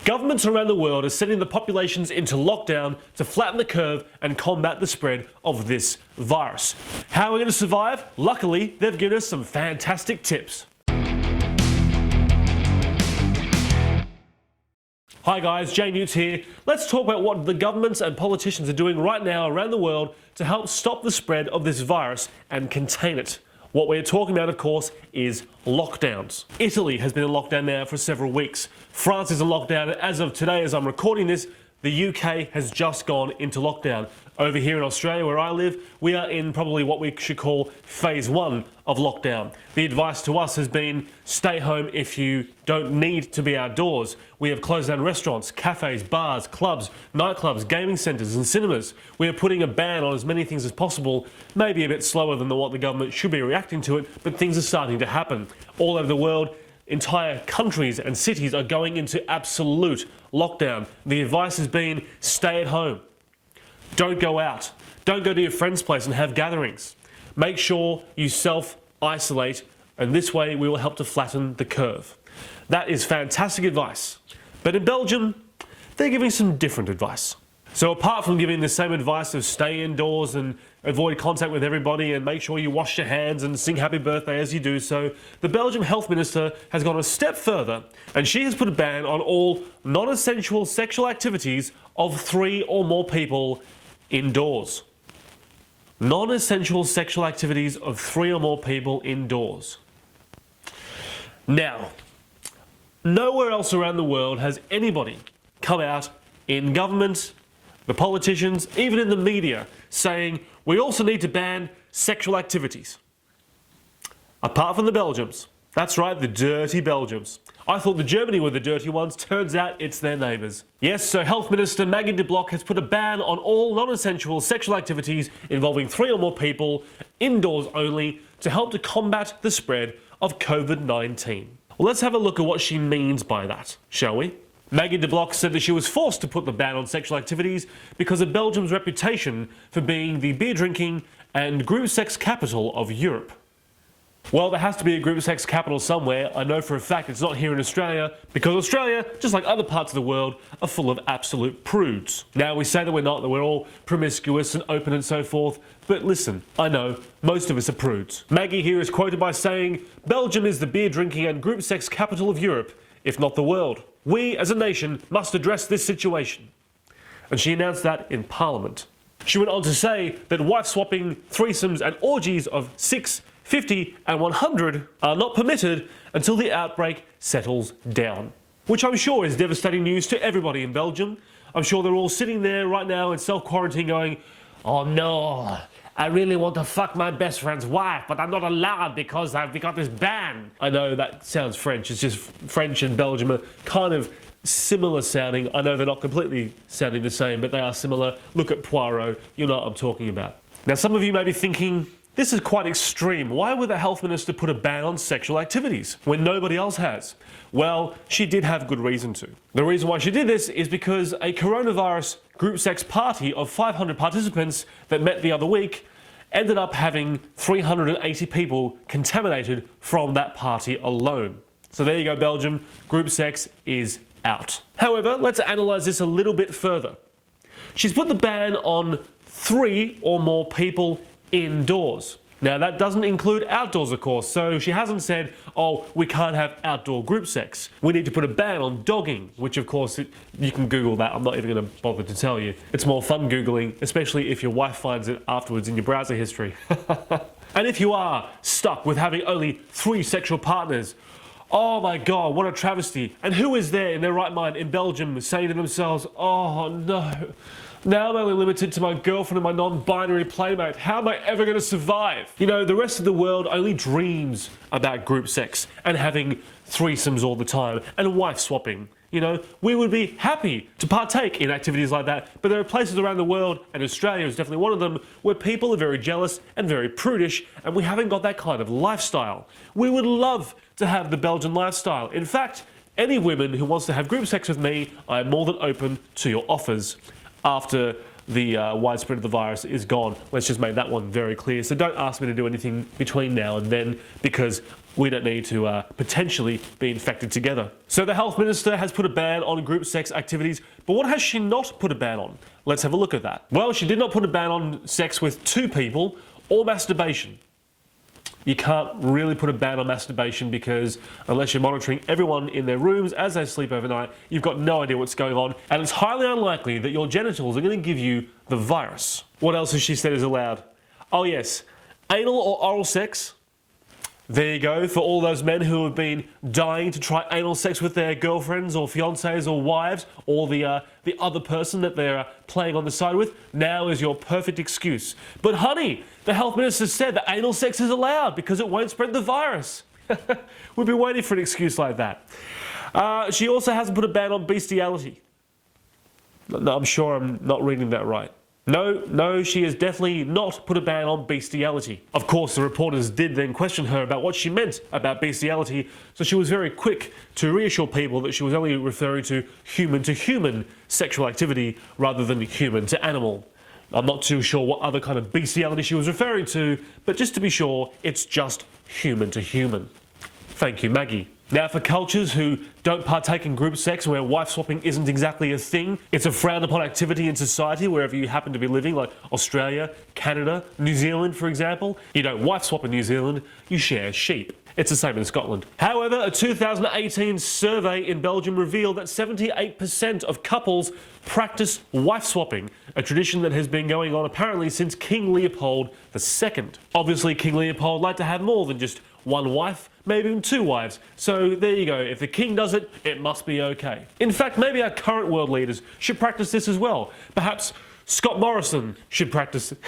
Governments around the world are sending the populations into lockdown to flatten the curve and combat the spread of this virus. How are we going to survive? Luckily, they've given us some fantastic tips. Hi guys, JNewtz here. Let's talk about what the governments and politicians are doing right now around the world to help stop the spread of this virus and contain it. What we're talking about, of course, is lockdowns. Italy has been in lockdown now for several weeks. France is in lockdown, and as of today, as I'm recording this, the UK has just gone into lockdown. Over here in Australia, where I live, we are in probably what we should call phase 1 of lockdown. The advice to us has been stay home if you don't need to be outdoors. We have closed down restaurants, cafes, bars, clubs, nightclubs, gaming centres and cinemas. We are putting a ban on as many things as possible, maybe a bit slower than what the government should be reacting to it, but things are starting to happen. All over the world, entire countries and cities are going into absolute lockdown. The advice has been stay at home. Don't go out. Don't go to your friend's place and have gatherings. Make sure you self-isolate, and this way we will help to flatten the curve. That is fantastic advice. But in Belgium, they're giving some different advice. So apart from giving the same advice of stay indoors and avoid contact with everybody and make sure you wash your hands and sing happy birthday as you do so, the Belgian health minister has gone a step further, and she has put a ban on all non-essential sexual activities of 3 or more people indoors. Non-essential sexual activities of 3 or more people indoors. Now, nowhere else around the world has anybody come out in government, the politicians, even in the media, saying we also need to ban sexual activities. Apart from the Belgians. That's right, the dirty Belgians. I thought the Germany were the dirty ones, turns out it's their neighbours. Yes, so Health Minister Maggie de Blok has put a ban on all non-essential sexual activities involving 3 or more people, indoors only, to help to combat the spread of Covid-19. Well, let's have a look at what she means by that, shall we? Maggie de Blok said that she was forced to put the ban on sexual activities because of Belgium's reputation for being the beer drinking and group sex capital of Europe. Well, there has to be a group sex capital somewhere. I know for a fact it's not here in Australia, because Australia, just like other parts of the world, are full of absolute prudes. Now, we say that we're not, that we're all promiscuous and open and so forth, but listen, I know, most of us are prudes. Maggie here is quoted by saying, "Belgium is the beer drinking and group sex capital of Europe, if not the world. We, as a nation, must address this situation." And she announced that in Parliament. She went on to say that wife-swapping, threesomes and orgies of 6, 50 and 100 are not permitted until the outbreak settles down. Which I'm sure is devastating news to everybody in Belgium. I'm sure they're all sitting there right now in self-quarantine going, "Oh no, I really want to fuck my best friend's wife, but I'm not allowed because we got this ban." I know that sounds French. It's just French and Belgium are kind of similar sounding. I know they're not completely sounding the same, but they are similar. Look at Poirot. You know what I'm talking about. Now, some of you may be thinking, this is quite extreme. Why would the health minister put a ban on sexual activities when nobody else has? Well, she did have good reason to. The reason why she did this is because a coronavirus group sex party of 500 participants that met the other week ended up having 380 people contaminated from that party alone. So there you go, Belgium. Group sex is out. However, let's analyse this a little bit further. She's put the ban on 3 or more people indoors. Now, that doesn't include outdoors, of course, so she hasn't said, oh, we can't have outdoor group sex. We need to put a ban on dogging, which, of course, you can Google that. I'm not even going to bother to tell you. It's more fun Googling, especially if your wife finds it afterwards in your browser history. And if you are stuck with having only 3 sexual partners, oh my God, what a travesty. And who is there in their right mind in Belgium saying to themselves, oh no, now I'm only limited to my girlfriend and my non-binary playmate. How am I ever going to survive? You know, the rest of the world only dreams about group sex and having threesomes all the time and wife swapping. You know, we would be happy to partake in activities like that, but there are places around the world, and Australia is definitely one of them, where people are very jealous and very prudish, and we haven't got that kind of lifestyle. We would love to have the Belgian lifestyle. In fact, any women who wants to have group sex with me, I am more than open to your offers after the widespread of the virus is gone. Let's just make that one very clear. So don't ask me to do anything between now and then, because we don't need to potentially be infected together. So the health minister has put a ban on group sex activities, but what has she not put a ban on? Let's have a look at that. Well, she did not put a ban on sex with two people or masturbation. You can't really put a ban on masturbation because unless you're monitoring everyone in their rooms as they sleep overnight, you've got no idea what's going on, and it's highly unlikely that your genitals are going to give you the virus. What else has she said is allowed? Oh yes, anal or oral sex. There you go, for all those men who have been dying to try anal sex with their girlfriends or fiancés or wives or the other person that they're playing on the side with. Now is your perfect excuse. But honey, the health minister said that anal sex is allowed because it won't spread the virus. We've been waiting for an excuse like that. She also hasn't put a ban on bestiality. No, I'm sure I'm not reading that right. No, she has definitely not put a ban on bestiality. Of course, the reporters did then question her about what she meant about bestiality, so she was very quick to reassure people that she was only referring to human sexual activity rather than human to animal. I'm not too sure what other kind of bestiality she was referring to, but just to be sure, it's just human to human. Thank you, Maggie. Now, for cultures who don't partake in group sex, where wife swapping isn't exactly a thing, it's a frowned upon activity in society wherever you happen to be living, like Australia, Canada, New Zealand, for example. You don't wife swap in New Zealand, you share sheep. It's the same in Scotland. However, a 2018 survey in Belgium revealed that 78% of couples practice wife swapping, a tradition that has been going on apparently since King Leopold II. Obviously, King Leopold liked to have more than just one wife, maybe even two wives. So there you go, if the king does it, it must be okay. In fact, maybe our current world leaders should practice this as well. Perhaps Scott Morrison should practice it.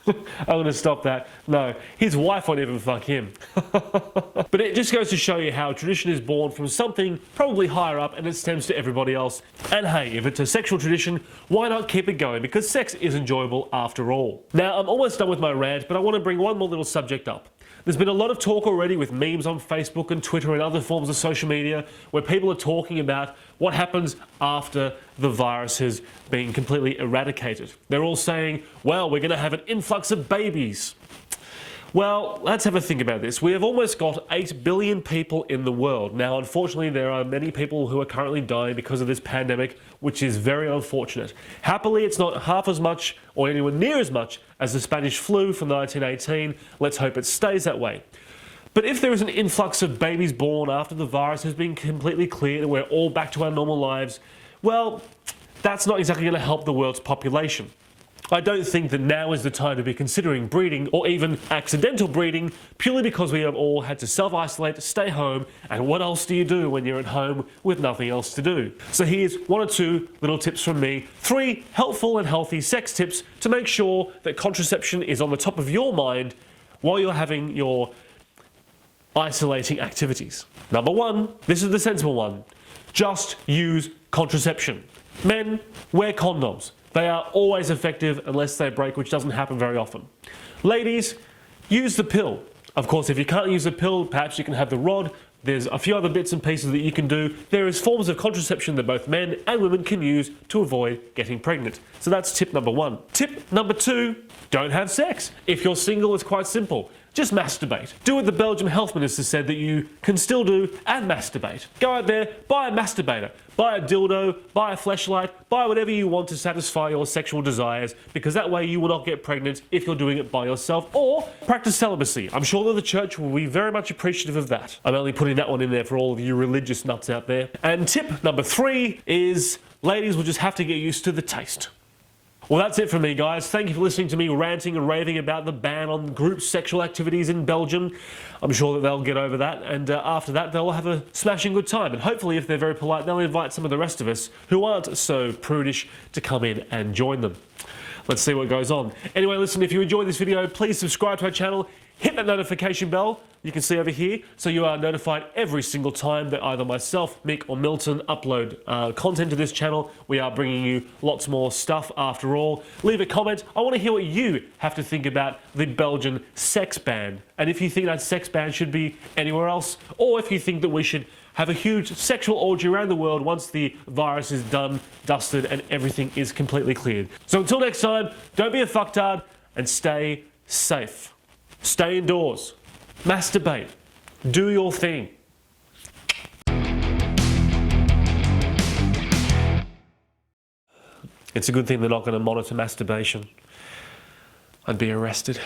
I'm going to stop that. No, his wife won't even fuck him. But it just goes to show you how tradition is born from something probably higher up and it stems to everybody else. And hey, if it's a sexual tradition, why not keep it going? Because sex is enjoyable after all. Now, I'm almost done with my rant, but I want to bring one more little subject up. There's been a lot of talk already with memes on Facebook and Twitter and other forms of social media where people are talking about what happens after the virus has been completely eradicated. They're all saying, well, we're going to have an influx of babies. Well, let's have a think about this. We have almost got 8 billion people in the world. Now, unfortunately, there are many people who are currently dying because of this pandemic, which is very unfortunate. Happily, it's not half as much or anywhere near as much as the Spanish flu from 1918. Let's hope it stays that way. But if there is an influx of babies born after the virus has been completely cleared and we're all back to our normal lives, well, that's not exactly going to help the world's population. I don't think that now is the time to be considering breeding or even accidental breeding purely because we have all had to self-isolate, stay home, and what else do you do when you're at home with nothing else to do? So here's one or two little tips from me, 3 helpful and healthy sex tips to make sure that contraception is on the top of your mind while you're having your isolating activities. Number 1, this is the sensible one, just use contraception. Men, wear condoms. They are always effective unless they break, which doesn't happen very often. Ladies, use the pill. Of course, if you can't use the pill, perhaps you can have the rod. There's a few other bits and pieces that you can do. There is forms of contraception that both men and women can use to avoid getting pregnant. So that's tip number 1. Tip number 2, don't have sex. If you're single, it's quite simple. Just masturbate. Do what the Belgian health minister said that you can still do and masturbate. Go out there, buy a masturbator, buy a dildo, buy a fleshlight, buy whatever you want to satisfy your sexual desires, because that way you will not get pregnant if you're doing it by yourself, or practice celibacy. I'm sure that the church will be very much appreciative of that. I'm only putting that one in there for all of you religious nuts out there. And tip number 3 is ladies will just have to get used to the taste. Well, that's it from me, guys. Thank you for listening to me ranting and raving about the ban on group sexual activities in Belgium. I'm sure that they'll get over that, and after that, they'll have a smashing good time. And hopefully, if they're very polite, they'll invite some of the rest of us who aren't so prudish to come in and join them. Let's see what goes on. Anyway, listen, if you enjoyed this video, please subscribe to our channel. Hit that notification bell you can see over here so you are notified every single time that either myself, Mick or Milton upload content to this channel. We are bringing you lots more stuff after all. Leave a comment. I want to hear what you have to think about the Belgian sex ban. And if you think that sex ban should be anywhere else, or if you think that we should have a huge sexual orgy around the world once the virus is done, dusted, and everything is completely cleared. So until next time, don't be a fucktard and stay safe. Stay indoors. Masturbate. Do your thing. It's a good thing they're not going to monitor masturbation. I'd be arrested.